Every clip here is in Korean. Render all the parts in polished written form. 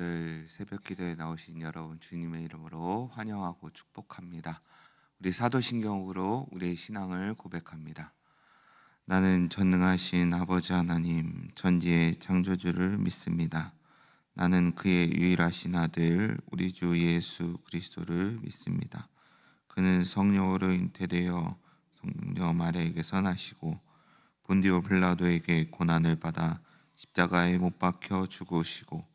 오늘 새벽 기도에 나오신 여러분 주님의 이름으로 환영하고 축복합니다. 우리 사도신경으로 우리의 신앙을 고백합니다. 나는 전능하신 아버지 하나님 전지의 창조주를 믿습니다. 나는 그의 유일하신 아들 우리 주 예수 그리스도를 믿습니다. 그는 성령으로 잉태되어 성녀 마리아에게서 나시고 본디오 빌라도에게 고난을 받아 십자가에 못 박혀 죽으시고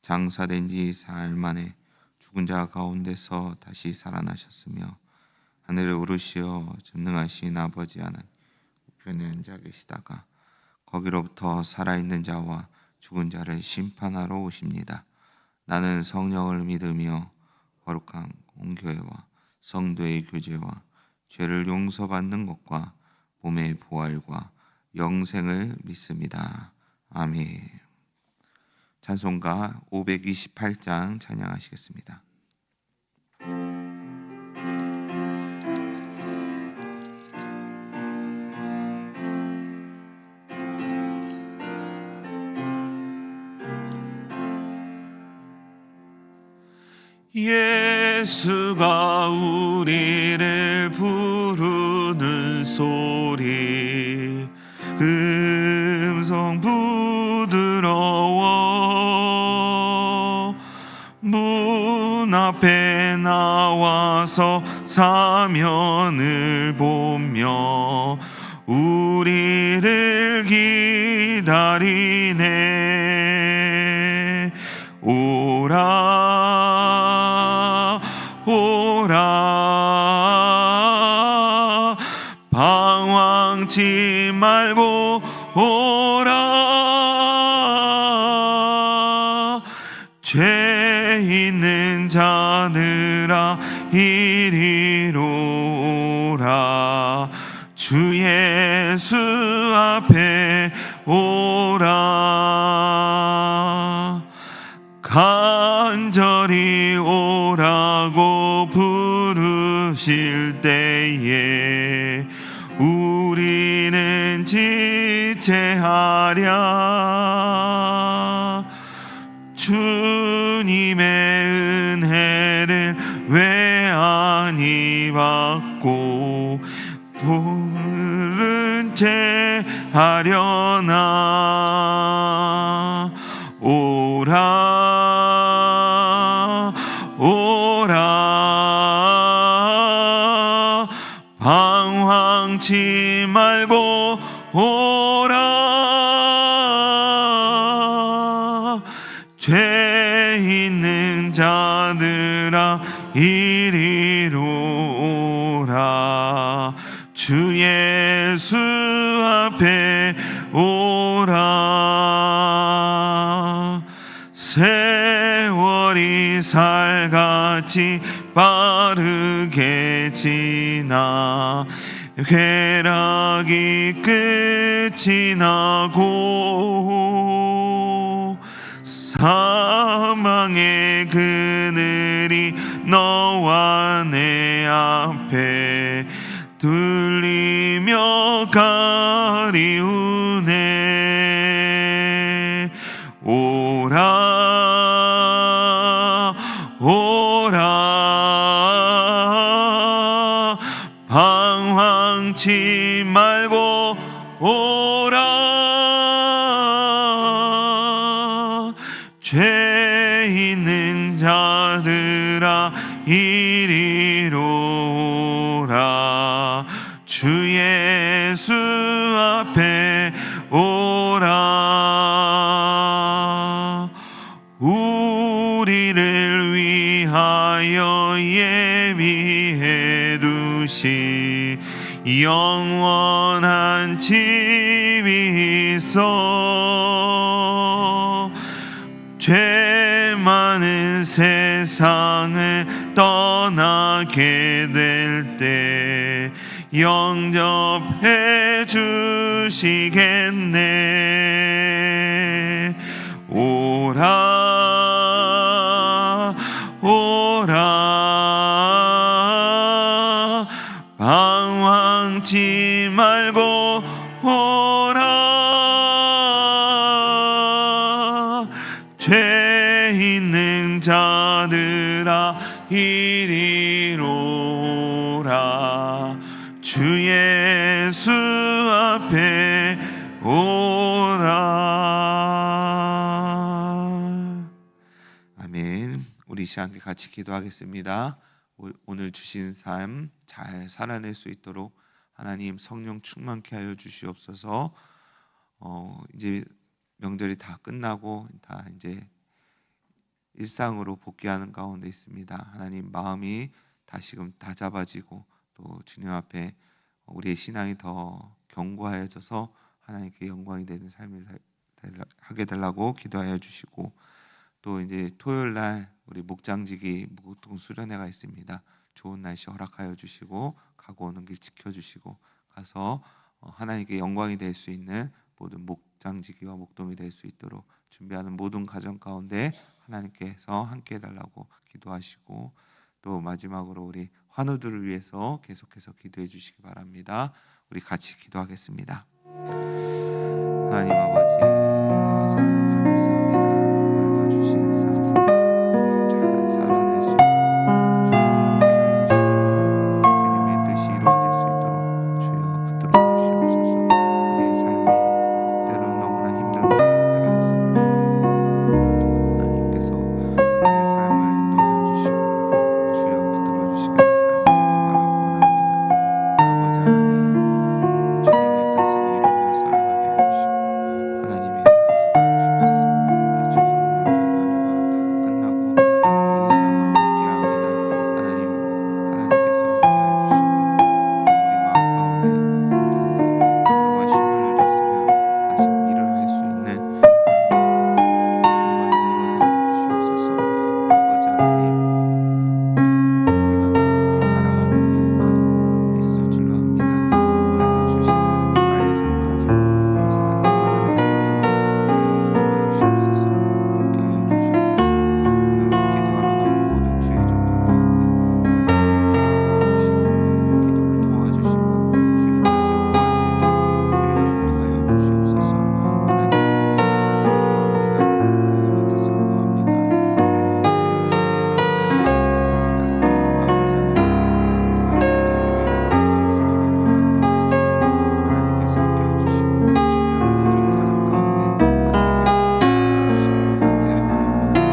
장사된 지 사흘 만에 죽은 자 가운데서 다시 살아나셨으며 하늘에 오르시어 전능하신 아버지 하나님 우편에 앉아 계시다가 거기로부터 살아있는 자와 죽은 자를 심판하러 오십니다. 나는 성령을 믿으며 거룩한 공교회와 성도의 교제와 죄를 용서받는 것과 몸의 부활과 영생을 믿습니다. 아멘. 찬송가 528장 찬양하시겠습니다. 예수가 우리를 부르는 소리 음성 부드러워 문 앞에 나와서 사면을 보며 우리를 기다리네. 오라 오라 방황치 말고 오라. 죄 있는 자들아 이리로 오라. 주 예수 앞에 오라. 간절히 오라고 부르실 때에 우리는 지체하랴. 주님의 은혜를 왜 아니 받고 도른 채 하려나. 오라 오라 방황치 말고 오라. 죄 있는 자들아 이리로 오라. 주 예수 앞에 오라. 세월이 살같이 빠르게 지나 쾌락이 끝이 나고 사망의 그늘이 너와 내 앞에 들리며 가리우네. 오라 오라 방황치 말고 오라. 죄 있는 자들아 이리로 오라. 주 예수 앞에 오라. 우리를 위하여 예비해 두신 영원한 집이 있어. 죄 많은 세상을 떠나게 될 때 영접해 주시겠네. 오라 오라 방황치 말고 오라. 죄 있는 자들아 이리로라. 주 예수 앞에 오라. 아멘. 우리 이 시간 같이 기도하겠습니다. 오늘 주신 삶 잘 살아낼 수 있도록 하나님 성령 충만케 하여 주시옵소서. 이제 명절이 다 끝나고 다 이제 일상으로 복귀하는 가운데 있습니다. 하나님 마음이 다시금 다잡아지고 또 주님 앞에 우리의 신앙이 더 견고해져서 하나님께 영광이 되는 삶을 하게 달라고 기도하여 주시고, 또 이제 토요일 날 우리 목장지기 목동 수련회가 있습니다. 좋은 날씨 허락하여 주시고 가고 오는 길 지켜주시고 가서 하나님께 영광이 될 수 있는 모든 목장지기와 목동이 될 수 있도록 준비하는 모든 가정 가운데 하나님께서 함께 해달라고 기도하시고, 또 마지막으로 우리 환우들을 위해서 계속해서 기도해 주시기 바랍니다. 우리 같이 기도하겠습니다. 하나님 아버지, 은혜와 사랑을 감사합니다. 오늘도 주신 삶 잘 살아낼 수 있도록 주님의 뜻이 이루어질 수 있도록 주여 붙들어 주시옵소서. 우리의 삶이 때로는 너무나 힘들고 때가 있습니다. 하나님께서 우리의 삶을 인도하여 주시고 주여 붙들어 주시기를 간절히 바라고 원합니다. 아버지 하나님, 주님의 뜻을 이루며 살아가게 해주시고 하나님의 뜻을 이루시옵소서. 이 추수 명절 연휴가 다 끝나고 일상으로 복귀합니다. 하나님께서 함께해 주시고 우리 마음 가운데 또 그동안 쉼을 누렸으며 다시 일을 할 수 있는 힘과 능력을 더해 주시옵소서. 아버지 하나님, 우리가 또 이렇게 살아가는 이유가 있을 줄로 압니다. 오늘도 주신 말씀 가지고 살아낼 수 있도록 주여 붙들어 주시옵소서. 함께해 주시옵소서. 오늘 기도하러 나온 모든 주의 종들 가운데 기도를 도와주시고 주의 뜻을 구할 수 있도록 주여 인도하여 주시옵소서. 하나님 아버지, 뜻을 구합니다. 하나님의 뜻을 구합니다. 주여 붙들어 주시기를 간절히 바라고 합니다. 아버지 하나님, 또 우리 목장님의 운동 수련회를 앞두고 있습니다. 하나님께서 함께해 주시고 준비하는 모든 가정 가운데 하나님께서 주시기를 간절히 바라고 원합니다.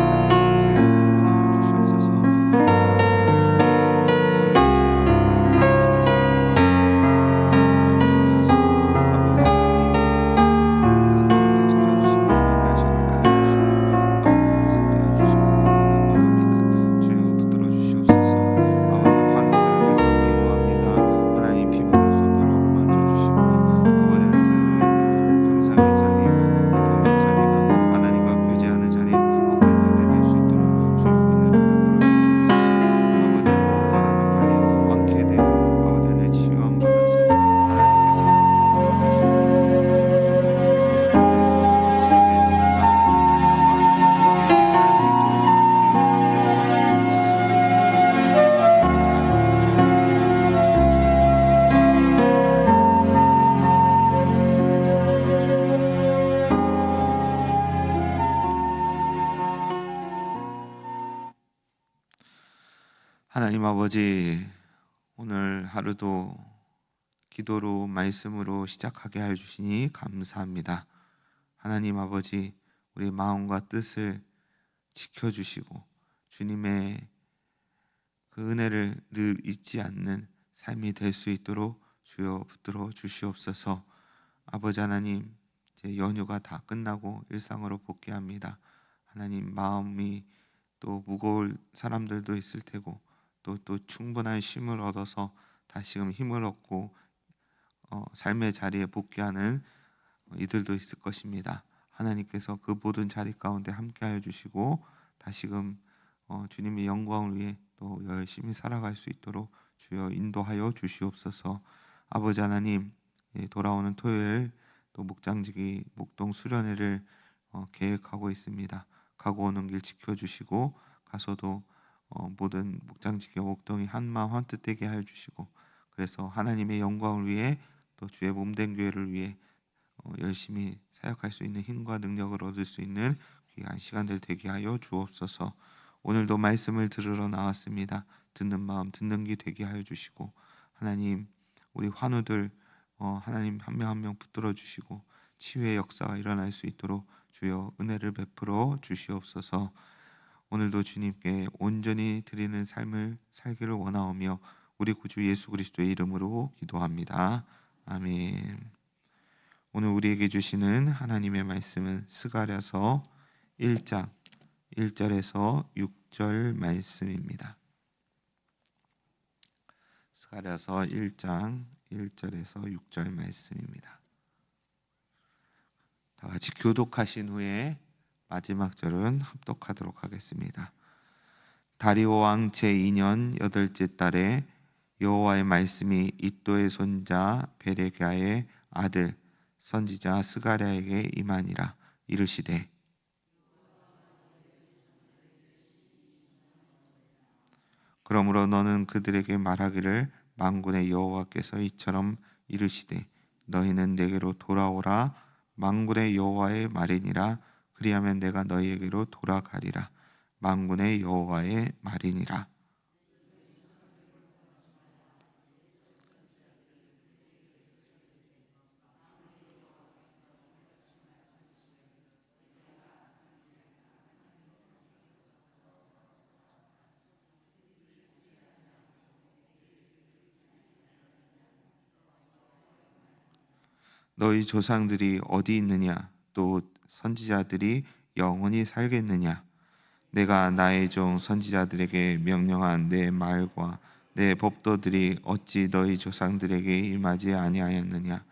주여 인도하여 주시옵소서. 주여 인도하여 주시옵소서. 오늘도 주여 주시옵소서. 아버지 하나님, 강건하게 지켜주시고 좋은 날씨 허락하여 주시고 하나님께서 함께해 주시기를 바라고 원합니다. 주여 붙들어 주시옵소서. 아버지 환우들을 위해서 기도합니다. 하나님 피 묻은 손으로 어루만져 주시고 아버지는 그 병상의 자리가 아픔의 자리가 하나님과 교제하는 자리, 복된 자리 될 수 있도록 주여 은혜를 베풀어 주시옵소서. 아버지는 무엇보다도 빨리 완쾌되고 아버지는 치유함 받아서 하나님께서 다시 붙들어주시고 마치게 하나님의 자녀와 함께 예배할 수 있도록 주여 붙들어 주시옵소서. 하나님께서 하나님 아버지, 오늘 하루도 기도로 말씀으로 시작하게 해 주시니 감사합니다. 하나님 아버지, 우리 마음과 뜻을 지켜주시고 주님의 그 은혜를 늘 잊지 않는 삶이 될 수 있도록 주여 붙들어 주시옵소서. 아버지 하나님, 이제 연휴가 다 끝나고 일상으로 복귀합니다. 하나님, 마음이 또 무거울 사람들도 있을 테고 또 충분한 쉼을 얻어서 다시금 힘을 얻고 삶의 자리에 복귀하는 이들도 있을 것입니다. 하나님께서 그 모든 자리 가운데 함께하여 주시고 다시금 주님의 영광을 위해 또 열심히 살아갈 수 있도록 주여 인도하여 주시옵소서. 아버지 하나님, 돌아오는 토요일 또 목장지기 목동 수련회를 계획하고 있습니다. 가고 오는 길 지켜주시고 가서도 모든 목장지기와 목동이 한마음 한뜻되게 하여 주시고, 그래서 하나님의 영광을 위해 또 주의 몸된 교회를 위해 열심히 사역할 수 있는 힘과 능력을 얻을 수 있는 귀한 시간들 되게 하여 주옵소서. 오늘도 말씀을 들으러 나왔습니다. 듣는 마음, 듣는 귀 되게 하여 주시고, 하나님 우리 환우들 하나님 한 명 한 명 붙들어 주시고 치유의 역사가 일어날 수 있도록 주여 은혜를 베풀어 주시옵소서. 오늘도 주님께 온전히 드리는 삶을 살기를 원하오며 우리 구주 예수 그리스도의 이름으로 기도합니다. 아멘. 오늘 우리에게 주시는 하나님의 말씀은 스가랴서 1장 1절에서 6절 말씀입니다. 스가랴서 1장 1절에서 6절 말씀입니다. 다 같이 교독하신 후에 마지막 절은 합독하도록 하겠습니다. 다리오 왕 제2년 8째 달에 여호와의 말씀이 이도의 손자 베레기야의 아들 선지자 스가랴에게 임하니라. 이르시되 그러므로 너는 그들에게 말하기를 만군의 여호와께서 이처럼 이르시되 너희는 내게로 돌아오라. 만군의 여호와의 말이니라. 그리하면 내가 너희에게로 돌아가리라. 만군의 여호와의 말이니라. 너희 조상들이 어디 있느냐? 또 선지자들이 영원히 살겠느냐? 내가 나의 종 선지자들에게 명령한 내 말과 내 법도들이 어찌 너희 조상들에게 임하지 아니하였느냐?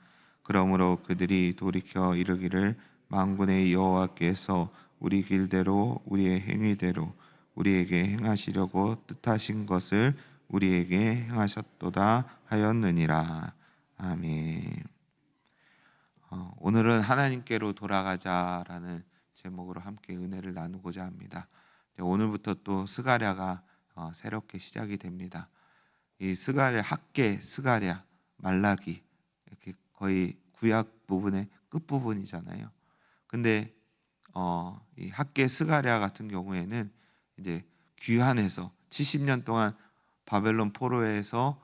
그러므로 그들이 돌이켜 이르기를 만군의 여호와께서 우리 길대로 우리의 행위대로 우리에게 행하시려고 뜻하신 것을 우리에게 행하셨도다 하였느니라. 아멘. 오늘은 하나님께로 돌아가자라는 제목으로 함께 은혜를 나누고자 합니다. 오늘부터 또 스가랴가 새롭게 시작이 됩니다. 이 스가랴, 학개, 스가랴, 말라기 이렇게 거의 구약 부분의 끝 부분이잖아요. 근데 이 학개 스가랴 같은 경우에는 이제 귀환해서 70년 동안 바벨론 포로에서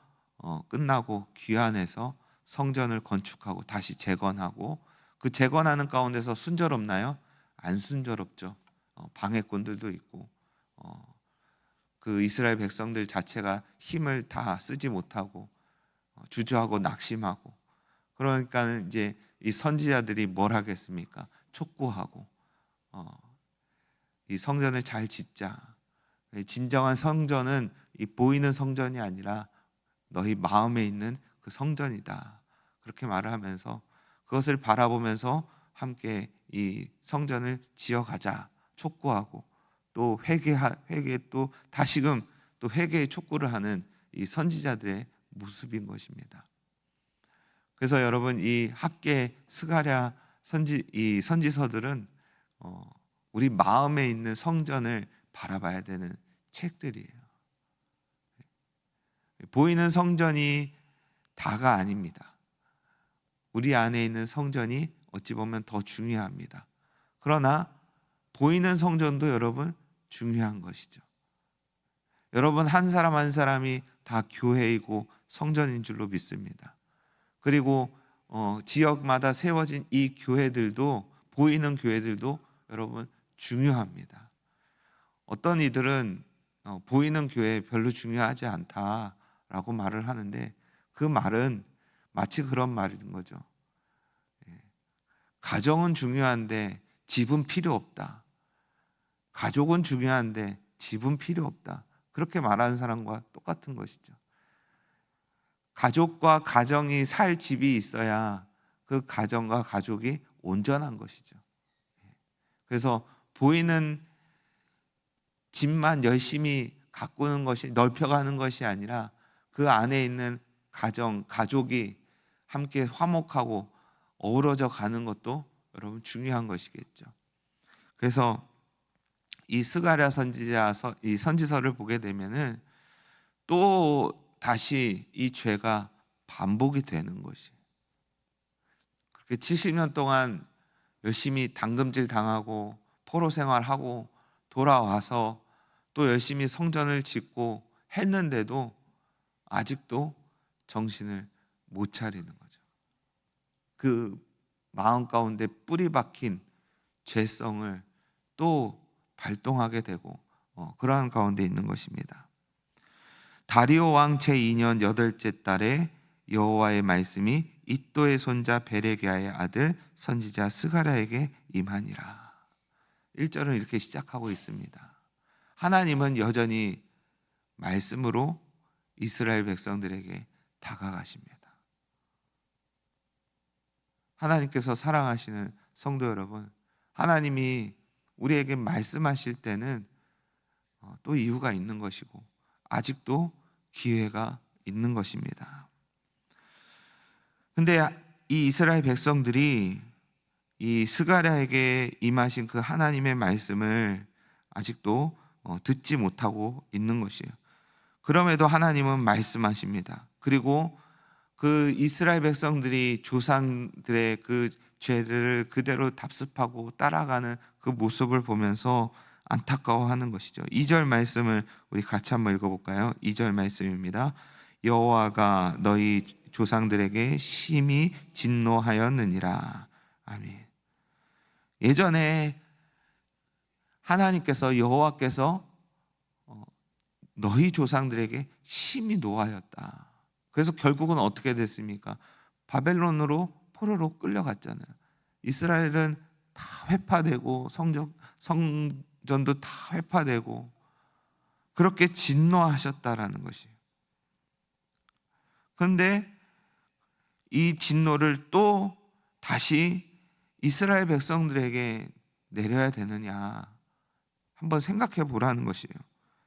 끝나고 귀환해서 성전을 건축하고 다시 재건하고 그 재건하는 가운데서 순조롭나요? 안 순조롭죠. 방해꾼들도 있고 그 이스라엘 백성들 자체가 힘을 다 쓰지 못하고 주저하고 낙심하고 그러니까 이제 이 선지자들이 뭘 하겠습니까? 촉구하고 이 성전을 잘 짓자. 진정한 성전은 이 보이는 성전이 아니라 너희 마음에 있는 그 성전이다. 그렇게 말을 하면서 그것을 바라보면서 함께 이 성전을 지어가자 촉구하고 또 회개 또 다시금 또 회개의 촉구를 하는 이 선지자들의 모습인 것입니다. 그래서 여러분 이 학개 스가랴 이 선지서들은 우리 마음에 있는 성전을 바라봐야 되는 책들이에요. 보이는 성전이 다가 아닙니다. 우리 안에 있는 성전이 어찌 보면 더 중요합니다. 그러나 보이는 성전도 여러분 중요한 것이죠. 여러분 한 사람 한 사람이 다 교회이고 성전인 줄로 믿습니다. 그리고 지역마다 세워진 이 교회들도 보이는 교회들도 여러분 중요합니다. 어떤 이들은 보이는 교회 별로 중요하지 않다라고 말을 하는데 그 말은 마치 그런 말인 거죠. 가정은 중요한데 집은 필요 없다. 가족은 중요한데 집은 필요 없다. 그렇게 말하는 사람과 똑같은 것이죠. 가족과 가정이 살 집이 있어야 그 가정과 가족이 온전한 것이죠. 그래서 보이는 집만 열심히 가꾸는 것이 넓혀가는 것이 아니라 그 안에 있는 가정, 가족이 함께 화목하고 어우러져 가는 것도 여러분 중요한 것이겠죠. 그래서 이 스가랴 선지자서 이 선지서를 보게 되면은 또 다시 이 죄가 반복이 되는 것이. 그렇게 70년 동안 열심히 당금질 당하고 포로 생활하고 돌아와서 또 열심히 성전을 짓고 했는데도 아직도 정신을 못 차리는 거죠. 그 마음 가운데 뿌리 박힌 죄성을 또 발동하게 되고 그러한 가운데 있는 것입니다. 다리오 왕 제2년 8째 달에 여호와의 말씀이 iddo의 손자 베레기야의 아들 선지자 스가랴에게 임하니라. 1절은 이렇게 시작하고 있습니다. 하나님은 여전히 말씀으로 이스라엘 백성들에게 다가가십니다. 하나님께서 사랑하시는 성도 여러분, 하나님이 우리에게 말씀하실 때는 또 이유가 있는 것이고 아직도 기회가 있는 것입니다. 근데 이 이스라엘 백성들이 이 스가랴에게 임하신 그 하나님의 말씀을 아직도 듣지 못하고 있는 것이에요. 그럼에도 하나님은 말씀하십니다. 그리고 그 이스라엘 백성들이 조상들의 그 죄들을 그대로 답습하고 따라가는 그 모습을 보면서 안타까워하는 것이죠. 2절 말씀을 우리 같이 한번 읽어볼까요? 2절 말씀입니다. 여호와가 너희 조상들에게 심히 진노하였느니라. 아멘. 예전에 하나님께서 여호와께서 너희 조상들에게 심히 노하였다. 그래서 결국은 어떻게 됐습니까? 바벨론으로 포로로 끌려갔잖아요. 이스라엘은 다 회파되고 성전도 다 회파되고 그렇게 진노하셨다라는 것이에요. 그런데 이 진노를 또 다시 이스라엘 백성들에게 내려야 되느냐 한번 생각해 보라는 것이에요.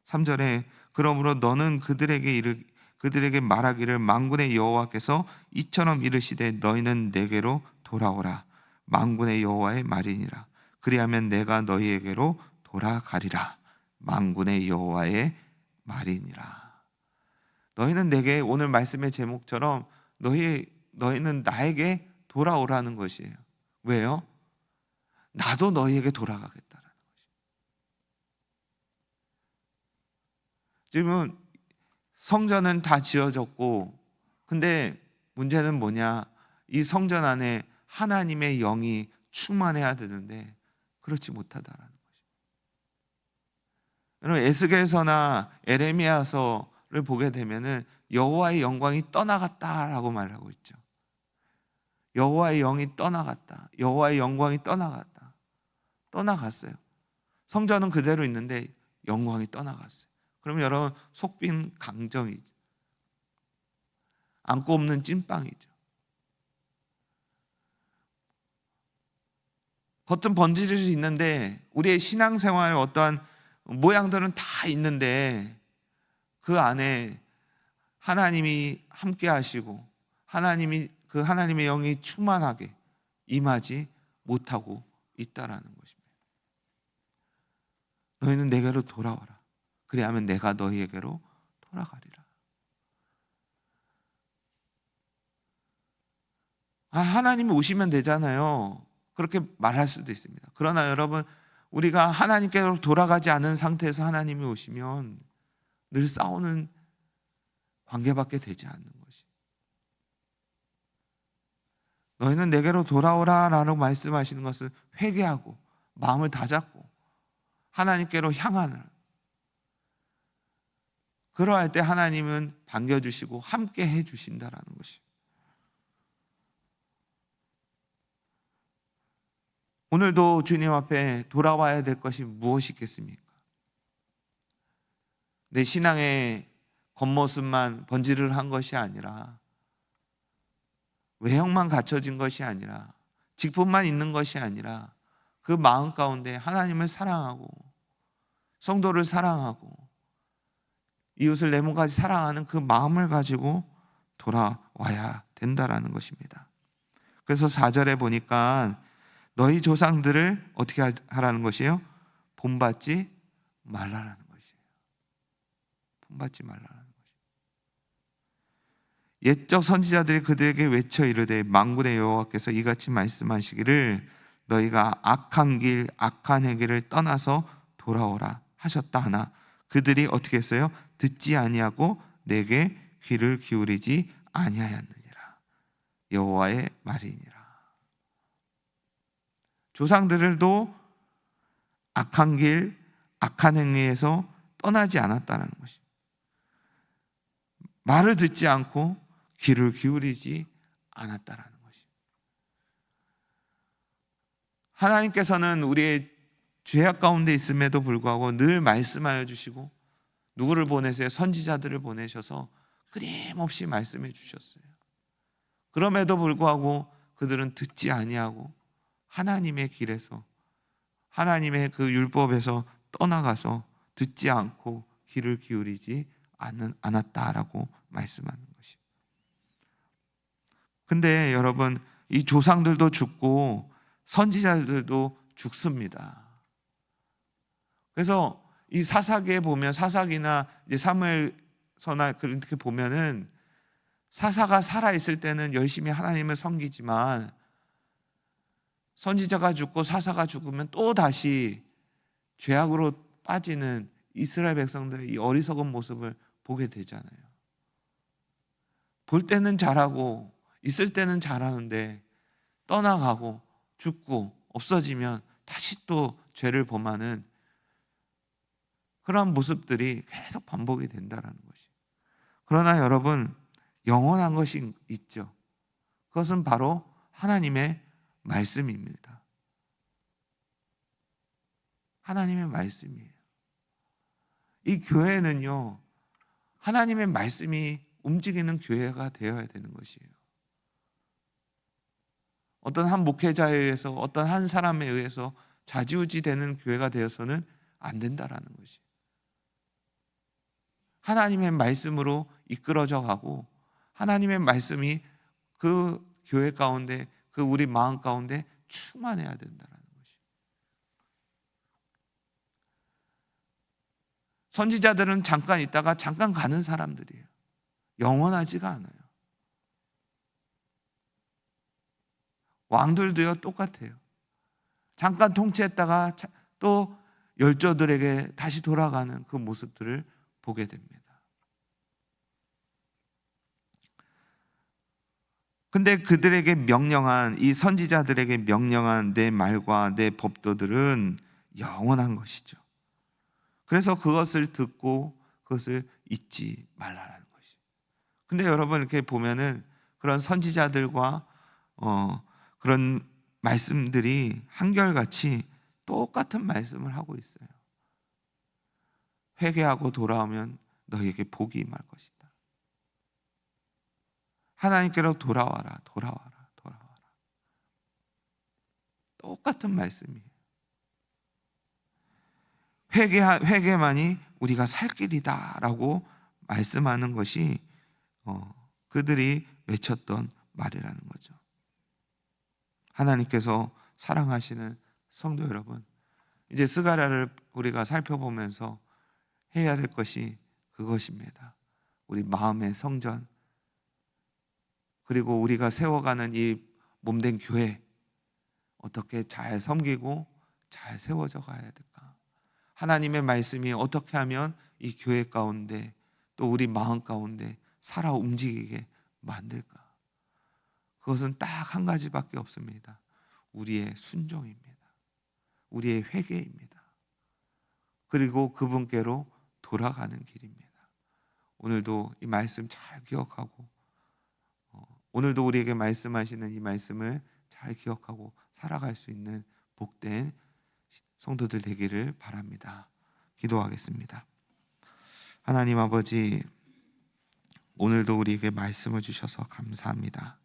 3절에 그러므로 너는 그들에게 말하기를 만군의 여호와께서 이처럼 이르시되 너희는 내게로 돌아오라. 만군의 여호와의 말이니라. 그리하면 내가 너희에게로 돌아가리라. 만군의 여호와의 말이니라. 너희는 내게, 오늘 말씀의 제목처럼 너희는 나에게 돌아오라는 것이에요. 왜요? 나도 너희에게 돌아가겠다라는 것이에요. 지금은 성전은 다 지어졌고, 근데 문제는 뭐냐? 이 성전 안에 하나님의 영이 충만해야 되는데 그렇지 못하다라는 것이죠. 여러분, 에스겔서나 에레미야서를 보게 되면은 여호와의 영광이 떠나갔다라고 말하고 있죠. 여호와의 영이 떠나갔다. 여호와의 영광이 떠나갔다. 떠나갔어요. 성전은 그대로 있는데 영광이 떠나갔어요. 그럼 여러분, 속빈 강정이죠. 안고 없는 찐빵이죠. 겉은 번지르르 있는데 우리의 신앙생활의 어떠한 모양들은 다 있는데 그 안에 하나님이 함께 하시고 그 하나님의 영이 충만하게 임하지 못하고 있다라는 것입니다. 너희는 내게로 돌아와라. 그리하면 내가 너희에게로 돌아가리라. 하나님이 오시면 되잖아요. 그렇게 말할 수도 있습니다. 그러나 여러분, 우리가 하나님께로 돌아가지 않은 상태에서 하나님이 오시면 늘 싸우는 관계밖에 되지 않는 것이. 너희는 내게로 돌아오라라고 말씀하시는 것은 회개하고 마음을 다잡고 하나님께로 향하는, 그러할 때 하나님은 반겨주시고 함께 해주신다라는 것이. 오늘도 주님 앞에 돌아와야 될 것이 무엇이 있겠습니까? 내 신앙의 겉모습만 번지를 한 것이 아니라, 외형만 갖춰진 것이 아니라, 직분만 있는 것이 아니라 그 마음 가운데 하나님을 사랑하고 성도를 사랑하고 이웃을 내 몸까지 사랑하는 그 마음을 가지고 돌아와야 된다라는 것입니다. 그래서 4절에 보니까 너희 조상들을 어떻게 하라는 것이에요? 본받지 말라라는 것이에요. 본받지 말라라는 것이에요. 옛적 선지자들이 그들에게 외쳐 이르되 만군의 여호와께서 이같이 말씀하시기를 너희가 악한 길 악한 행위를 떠나서 돌아오라 하셨다 하나 그들이 어떻게 했어요? 듣지 아니하고 내게 귀를 기울이지 아니하였느니라. 여호와의 말이니라. 조상들도 악한 길, 악한 행위에서 떠나지 않았다는 것이, 말을 듣지 않고 귀를 기울이지 않았다라는 것이. 하나님께서는 우리의 죄악 가운데 있음에도 불구하고 늘 말씀하여 주시고, 누구를 보내세요? 선지자들을 보내셔서 끊임없이 말씀해 주셨어요. 그럼에도 불구하고 그들은 듣지 아니하고 하나님의 길에서, 하나님의 그 율법에서 떠나가서 듣지 않고 귀를 기울이지 않았다라고 말씀하는 것입니다. 근데 여러분, 이 조상들도 죽고 선지자들도 죽습니다. 그래서 이 사사기에 보면, 사사기나 이제 사무엘서나 그렇게 보면은, 사사가 살아 있을 때는 열심히 하나님을 섬기지만 선지자가 죽고 사사가 죽으면 또 다시 죄악으로 빠지는 이스라엘 백성들의 이 어리석은 모습을 보게 되잖아요. 볼 때는 잘하고 있을 때는 잘하는데 떠나가고 죽고 없어지면 다시 또 죄를 범하는 그런 모습들이 계속 반복이 된다는 것이. 그러나 여러분, 영원한 것이 있죠. 그것은 바로 하나님의 말씀입니다. 하나님의 말씀이에요. 이 교회는요, 하나님의 말씀이 움직이는 교회가 되어야 되는 것이에요. 어떤 한 목회자에 의해서, 어떤 한 사람에 의해서 좌지우지 되는 교회가 되어서는 안 된다라는 것이. 하나님의 말씀으로 이끌어져 가고, 하나님의 말씀이 그 교회 가운데, 그 우리 마음 가운데 충만해야 된다라는 것이. 선지자들은 잠깐 있다가 잠깐 가는 사람들이에요. 영원하지가 않아요. 왕들도요, 똑같아요. 잠깐 통치했다가 또 열조들에게 다시 돌아가는 그 모습들을 보게 됩니다. 근데 그들에게 명령한, 이 선지자들에게 명령한 내 말과 내 법도들은 영원한 것이죠. 그래서 그것을 듣고 그것을 잊지 말라라는 것이. 근데 여러분, 이렇게 보면은 그런 선지자들과 그런 말씀들이 한결같이 똑같은 말씀을 하고 있어요. 회개하고 돌아오면 너희에게 복이 임할 것이다. 하나님께로 돌아와라, 돌아와라, 돌아와라. 똑같은 말씀이에요. 회개만이 우리가 살 길이다라고 말씀하는 것이 그들이 외쳤던 말이라는 거죠. 하나님께서 사랑하시는 성도 여러분, 이제 스가랴를 우리가 살펴보면서 해야 될 것이 그것입니다. 우리 마음의 성전, 그리고 우리가 세워가는 이 몸된 교회, 어떻게 잘 섬기고 잘 세워져 가야 될까? 하나님의 말씀이 어떻게 하면 이 교회 가운데, 또 우리 마음 가운데 살아 움직이게 만들까? 그것은 딱 한 가지밖에 없습니다. 우리의 순종입니다. 우리의 회개입니다. 그리고 그분께로 돌아가는 길입니다. 오늘도 이 말씀 잘 기억하고, 오늘도 우리에게 말씀하시는 이 말씀을 잘 기억하고 살아갈 수 있는 복된 성도들 되기를 바랍니다. 기도하겠습니다. 하나님 아버지, 오늘도 우리에게 말씀을 주셔서 감사합니다.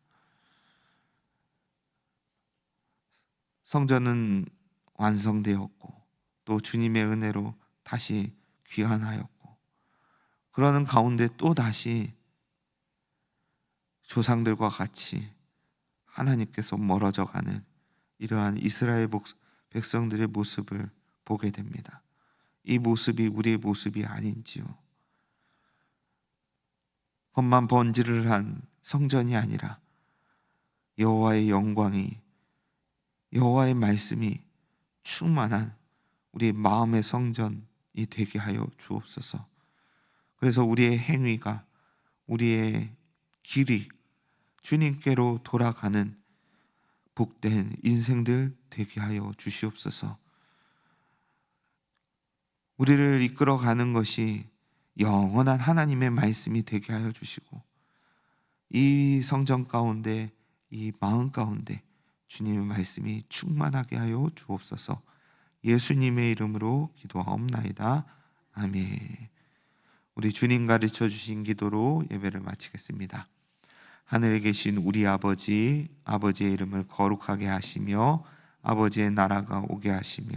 성전은 완성되었고 또 주님의 은혜로 다시 귀환하였고, 그러는 가운데 또 다시 조상들과 같이 하나님께서 멀어져 가는 이러한 이스라엘 백성들의 모습을 보게 됩니다. 이 모습이 우리의 모습이 아닌지요. 겉만 번지를 한 성전이 아니라 여호와의 영광이, 여호와의 말씀이 충만한 우리 마음의 성전, 되게 하여 주옵소서. 그래서 우리의 행위가, 우리의 길이 주님께로 돌아가는 복된 인생들 되게 하여 주시옵소서. 우리를 이끌어가는 것이 영원한 하나님의 말씀이 되게 하여 주시고, 이 성전 가운데, 이 마음 가운데 주님의 말씀이 충만하게 하여 주옵소서. 예수님의 이름으로 기도하옵나이다. 아멘. 우리 주님 가르쳐 주신 기도로 예배를 마치겠습니다. 하늘에 계신 우리 아버지, 아버지의 이름을 거룩하게 하시며 아버지의 나라가 오게 하시며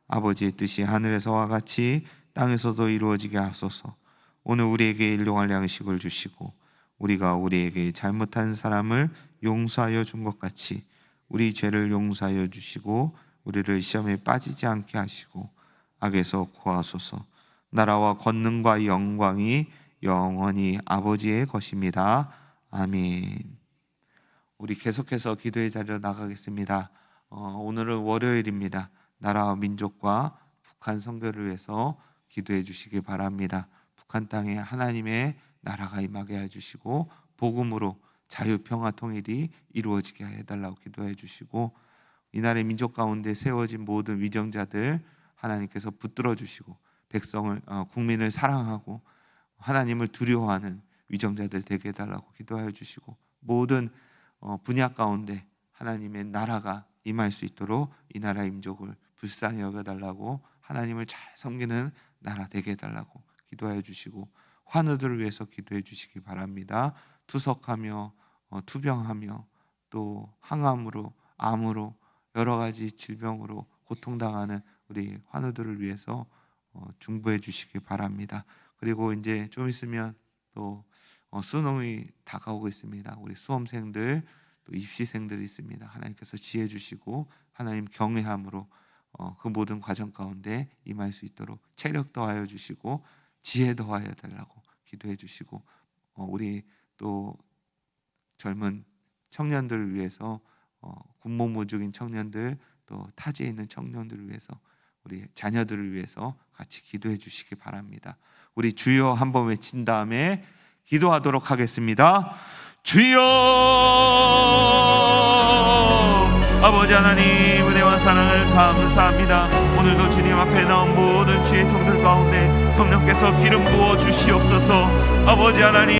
아버지의 뜻이 하늘에서와 같이 땅에서도 이루어지게 하소서. 오늘 우리에게 일용할 양식을 주시고 우리가 우리에게 잘못한 사람을 용서하여 준 것 같이 우리 죄를 용서하여 주시고 우리를 시험에 빠지지 않게 하시고 악에서 구하소서. 나라와 권능과 영광이 영원히 아버지의 것입니다. 아멘. 우리 계속해서 기도의 자리로 나가겠습니다. 오늘은 월요일입니다. 나라와 민족과 북한 선교를 위해서 기도해 주시기 바랍니다. 북한 땅에 하나님의 나라가 임하게 해주시고 복음으로 자유, 평화, 통일이 이루어지게 해달라고 기도해 주시고, 이날의 민족 가운데 세워진 모든 위정자들 하나님께서 붙들어 주시고 백성을, 국민을 사랑하고 하나님을 두려워하는 위정자들 되게 해달라고 기도하여 주시고, 모든 분야 가운데 하나님의 나라가 임할 수 있도록 이 나라의 민족을 불쌍히 여겨달라고, 하나님을 잘 섬기는 나라 되게 해달라고 기도하여 주시고, 환우들을 위해서 기도해 주시기 바랍니다. 투석하며 투병하며 또 항암으로, 암으로, 여러 가지 질병으로 고통당하는 우리 환우들을 위해서 중보해 주시기 바랍니다. 그리고 이제 좀 있으면 또 수능이 다가오고 있습니다. 우리 수험생들 또 입시생들이 있습니다. 하나님께서 지혜 주시고 하나님 경외함으로 그 모든 과정 가운데 임할 수 있도록 체력 더하여 주시고 지혜 더하여 달라고 기도해 주시고, 우리 또 젊은 청년들을 위해서, 군무무직인 청년들, 또 타지에 있는 청년들을 위해서, 우리 자녀들을 위해서 같이 기도해 주시기 바랍니다. 우리 주여 한번 외친 다음에 기도하도록 하겠습니다. 주여, 아버지 하나님 은혜와 사랑을 감사합니다. 오늘도 주님 앞에 나온 모든 주의 종들 가운데 성령께서 기름 부어 주시옵소서. 아버지 하나님